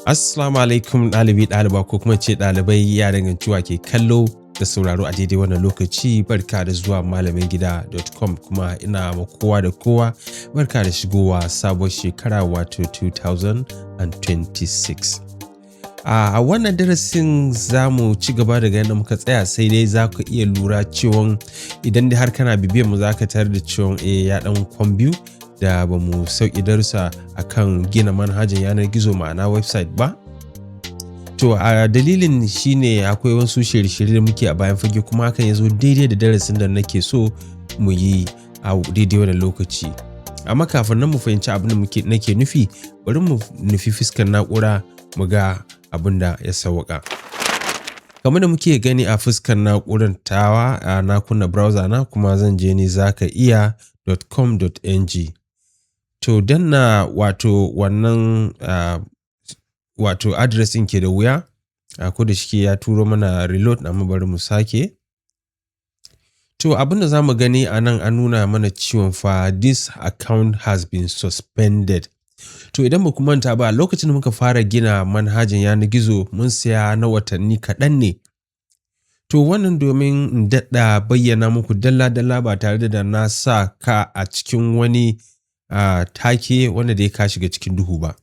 Assalamu alaikum ɗalibi ɗaliba ko kuma ce ɗalibai ya danganci wa ke kallo da sauraro a daidai wannan lokaci. Barka da zuwa malamingida.com kuma ina ma kowa da kowa barka da shigowa sabon shekara wato 2026. A wannan darasin za mu ci gaba daga yadda muka tsaya, sai dai za ku iya lura cewa idan har kana bibiyar mu za ka tarar da cewa ya ɗan kwan biyu da ba mu sauƙi darussa akan gina manhajan yanar gizo ma'ana website ba. To a dalilin shine akwai wasu shirye-shirye da muke a bayan fage, kuma hakan ya zo daidai da darasin da nake so mu yi a daidai wannan lokaci. Amma kafin nan mu fahimci abin da nake nufi, bari mu nufi fuskar na'ura mu ga abin da ya sauka. Kamar da muke gani a fuskar na'urar tawa, na kunna browser na kuma zan je ni zaka.com.ng. To danna wato wannan wato address ɗin ke da wuya, ko da shike ya turo mana reload, amma bari mu sake. To abin da za mu gani a nan an nuna mana cewa fa this account has been suspended. To idan ba ku manta ba, lokacin da muka fara gina manhajan yanar gizo mun siya na watanni kaɗan ne. To wannan domin in daɗa bayyana muku dalla-dalla ba tare da na sa ka a cikin wani take wanda dai ka shiga cikin duhu ba.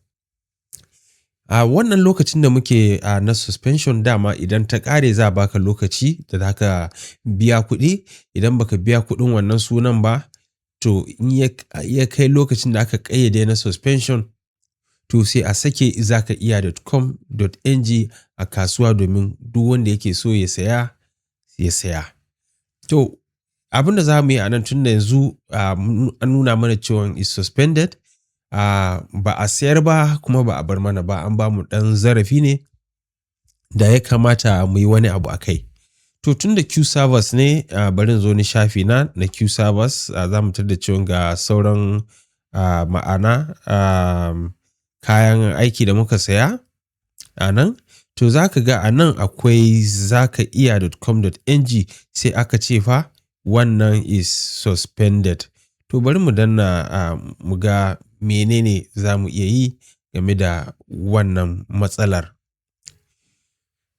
A wannan lokacin da muke na suspension, dama idan ta ƙare za a baka lokaci da za ka biya kuɗi. Idan baka biya kuɗin wannan sunan ba, to in ya kai lokacin da aka ƙayyade na suspension, to sai a sake zaka.com.ng a kasuwa domin duk wanda yake so ya saya ya saya. To abin da za mu yi a nan, tun da yanzu an nuna mana cewa is suspended, ba a sayar ba kuma ba a bar mana ba, an ba mu ɗan zarafi ne da ya kamata mu yi wani abu a kai. To tun da Q servers ne, bari zo ni shafi na Q servers, za mu tar da cewa ga sauran ma'ana kayan aiki da muka saya a nan. To za ka ga a nan akwai zaka.com.ng, sai aka ce fa wannan is suspended. To bari mu danna mu ga menene za mu iya yi game da wannan matsalar.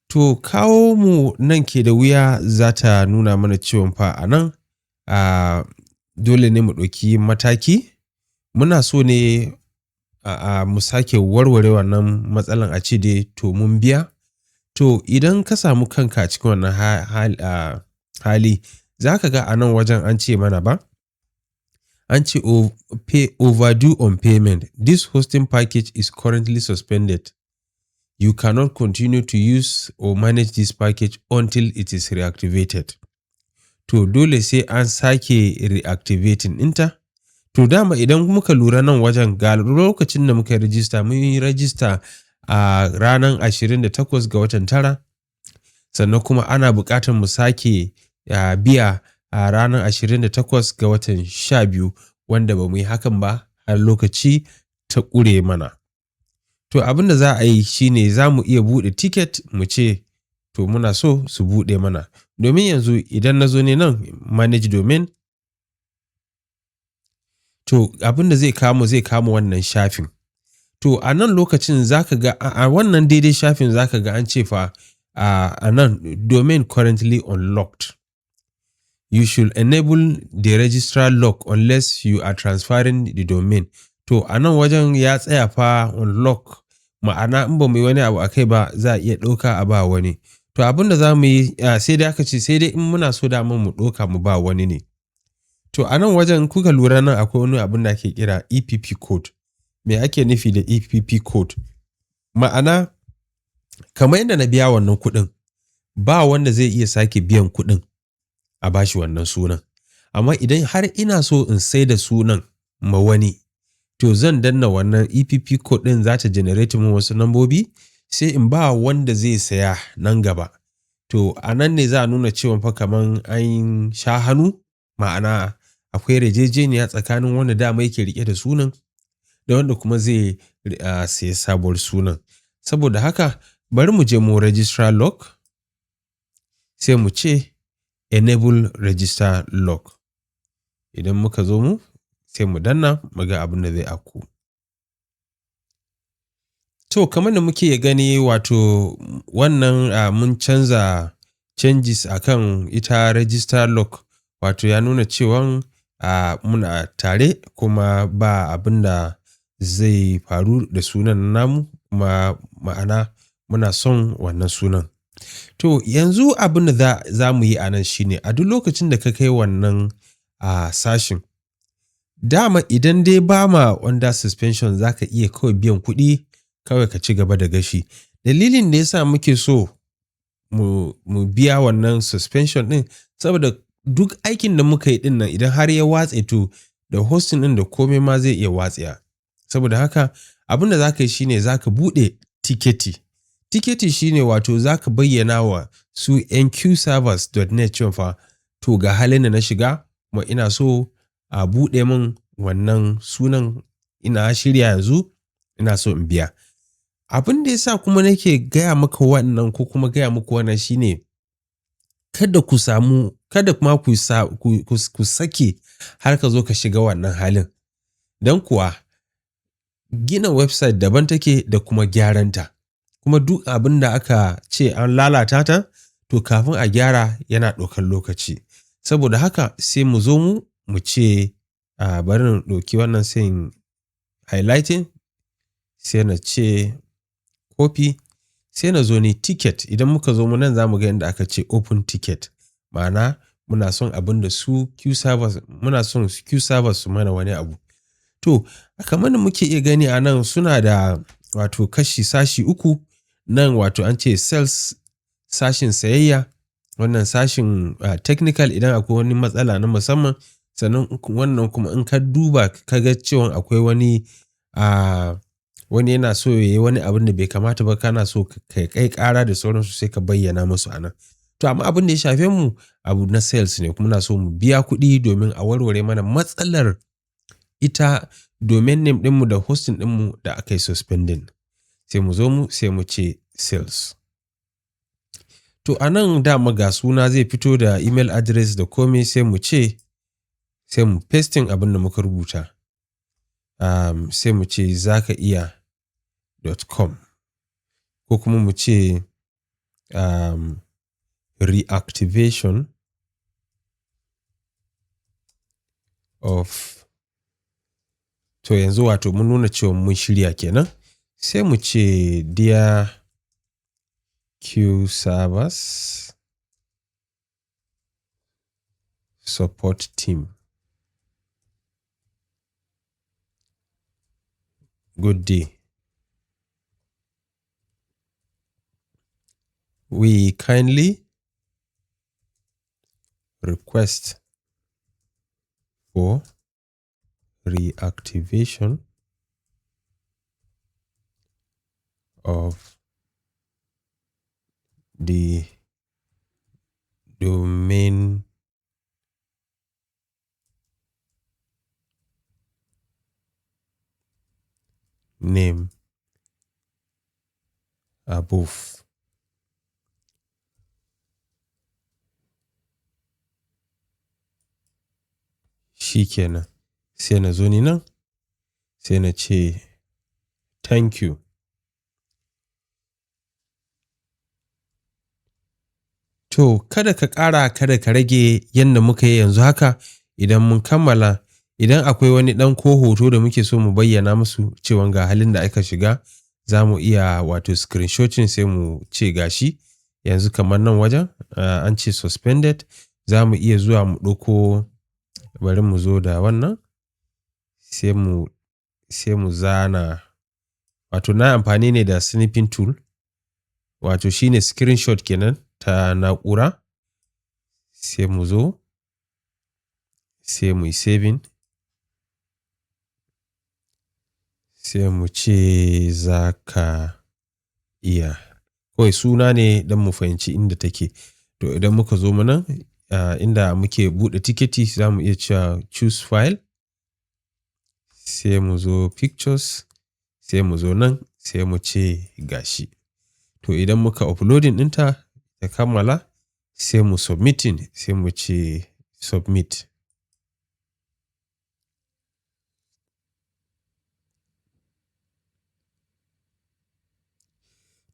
To kawo mu nan ke da wuya za ta nuna mana cewa fa a nan dole ne mu ɗauki mataki. Muna so ne mu sake warware wannan matsalan a ce dai to mun biya. To idan ka samu kanka cikin wannan hali, za ka ga a nan wajen an ce mana ba, an ce overdue on payment. This hosting package is currently suspended. You cannot continue to use or manage this package until it is reactivated. To dole sai an sake reactivating ɗinta. To dama idan muka lura nan wajen, ga lokacin da muka rajista, mun yi rajista a ranar 28 ga watan tara, sannan kuma ana buƙatar mu sake biya a ranar 28 ga watan 12, wanda ba mu yi hakan ba har lokaci ta ƙure mana. To abin da za a yi shine za mu iya buɗe ticket mu ce to muna so su buɗe mana. Domin yanzu idan na zo ne nan manage domain, to abin da zai kamo wannan shafin. To a nan lokacin za ka ga a wannan daidai shafin za ka ga an ce fa a nan domain currently unlocked. You should enable the registrar lock unless you are transferring the domain. To a nan wajen ya tsaya fa unlock, ma'ana in ba mu yi wani abu a kai ba za a iya ɗauka a ba wani. To abin da za mu yi, sai dai aka ce sai dai in muna so da mu ɗauka mu ba wani ne. To a nan wajen kuka lura nan akwai wani abin da ake kira EPP code. Me ake nufi da EPP code? Ma'ana kamar yadda na biya wannan kuɗin, ba wanda zai iya sake biyan kuɗin a bashi wannan sunan. Amma idan har ina so in sai da sunan ma wani, to zan danna wannan EPP code ɗin, za ta generate min wasu nambobi, sai in ba wanda zai saya nan gaba. To a nan ne za a nuna cewa fa kaman an sha hannu, ma'ana akwai yarjejeniya tsakanin wanda dama yake rike da sunan da wanda kuma zai sayi sabuwar sunan. Saboda haka bari mu je mu registrar lock, sai mu ce enable register lock. Idan muka zo mu sai mu danna mu ga abin da zai afku. To kamar da muke gani wato wannan mun canza changes akan ita register lock, wato ya nuna cewan muna tare kuma ba abin da zai faru da sunan namu, kuma ma'ana muna son wannan sunan. To yanzu abin da za mu yi a nan shine a duk lokacin da ka kai wannan sashin, dama idan dai ba ma under suspension za ka iya kawai biyan kuɗi kawai ka ci gaba da gashi. Dalilin da yasa muke so mu biya wannan suspension ɗin, saboda duk aikin da muka yi ɗin nan idan har ya watse to da hosting ɗin da komai ma zai iya watsewa. Saboda haka abin da za ka yi shine za ka buɗe tiketi. Tiketi shine wato za ka bayyana wa su nqservers.net cewa fa to ga halin da na shiga kuma ina so a buɗe min wannan sunan, ina shirya yanzu ina so in biya. Abin da ya sa kuma nake gaya maka wannan ko kuma gaya muku wannan shine kada kuma ku sake har ka zo ka shiga wannan halin. Don kuwa gina website daban take da kuma gyaranta. Kuma duk abin da aka ce an lalata ta to kafin a gyara yana ɗaukar lokaci. Saboda haka sai mu zo mu ce bari na ɗauki wannan sai in highlighting, sai na ce copy, sai na zo ni ticket. Idan muka zo mu nan za mu ga inda aka ce open ticket. Ma'ana muna son abin da muna son Q servers su mana wani abu. To kamar da muke iya gani a nan suna da wato sashi uku. Nan wato an ce sales, sashin sayayya, wannan sashin technical idan akwai wani matsala na musamman, sannan wannan kuma in ka duba ka ga cewa akwai wani yana so ya yi wani abin da bai kamata ba, kana so ka kai ƙara da sauransu, sai ka bayyana musu a nan. To amma abin da ya shafe mu abu na sales ne, kuma muna so mu biya kuɗi domin a warware mana matsalar ita domain name ɗinmu da hosting ɗinmu da aka yi suspending. Sai mu zo sai mu ce sales. To a nan dama ga suna zai fito da email address da komai, sai mu pasting abin da muka rubuta. Sai mu ce zakaiya.com ko kuma mu ce reactivation of, to yanzu wato mun nuna cewa mun shirya kenan. Sai mu ce dear Q servers support team, good day. We kindly request for reactivation of the domain name above. Shikenan, sai na zo ni nan sai na ce thank you. To kada ka ƙara, kada ka rage yadda muka yi yanzu haka. Idan mun kammala, idan akwai wani ɗan ko hoto da muke so mu bayyana musu cewa ga halin da aka shiga, za mu iya wato screenshotting sai mu ce gashi. Yanzu kamar nan wajen an ce suspended, za mu iya zuwa mu ɗauko, bari mu zo da wannan sai mu zana, wato na amfani ne da snipping tool, wato shine screenshot kenan ta na'ura. Sai mu zo sai mu yi saving, sai mu ce zaka iya, kawai suna ne don mu fahimci inda take. To idan muka zo mu nan inda muke buɗe tiketi, za mu iya cewa choose file, sai mu zo pictures, sai mu zo nan sai mu ce gashi. To idan muka uploading ɗinta ta kammala, sai mu submitting, sai mu ce submit.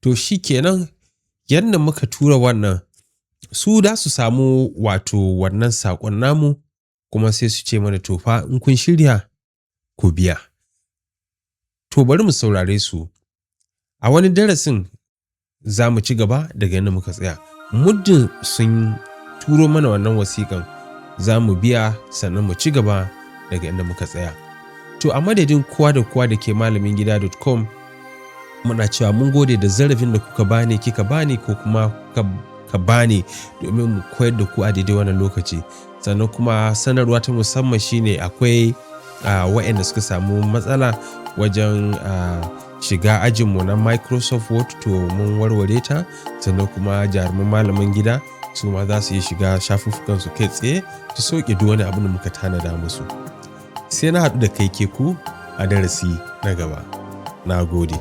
To shi kenan yadda muka tura wannan su da su samu wato wannan saƙon namu kuma sai su ce mana to fa in kun shirya ku biya. To bari mu saurare su. A wani darasin za mu ci gaba daga yadda muka tsaya. Muddin sun turo mana wannan wasiƙan za mu biya sannan mu ci gaba daga inda muka tsaya. To a madadin kowa da kowa da ke malamingida.com muna cewa mun gode da zarafin da kuka bani kika bani ko kuma ka bani domin mu koyar da ku a daidai wannan lokaci. Sannan kuma sanarwa ta musamman shine akwai waɗanda suka samu matsala wajen shiga ajinmu na Microsoft Word to mun warware ta. Sannan kuma jaruman malamin gida su ma za su yi shiga shafuffukansu kai tsaye su sauke duk wani abin da muka tanada musu. Sai na haɗu da kai ke ku a darasi na gaba. Na gode.